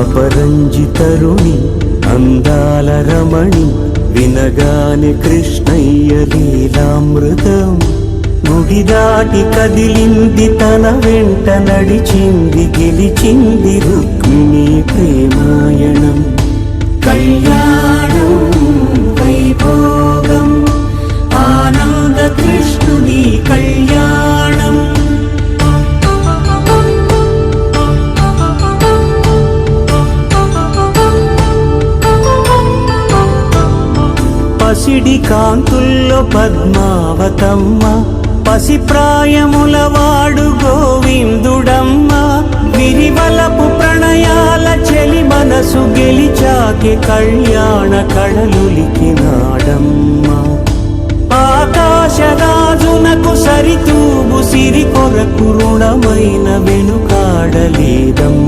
అపరంజితరుణి అందాల రమణి వినగానే కృష్ణయ్య లీలామృతం గుడి దాటి కదిలింది తన వెంట నడిచింది గెలిచింది రుక్మిణి ప్రేమాయణం కళ్యాణం వైభోగం ఆనంద కృష్ణుని కళ్యాణం పసిడి కాంతుల్లో పద్మావతమ్మ పసిప్రాయముల వాడు గోవిందుడమ్మ విరివలపు ప్రణయాల చెలి మనసు గెలిచాకే కళ్యాణ కళలులికినాడమ్మ ఆకాశరాజునకు సరితూబు సిరి కొరకు రుణమైన వెనుకాడలేదమ్మ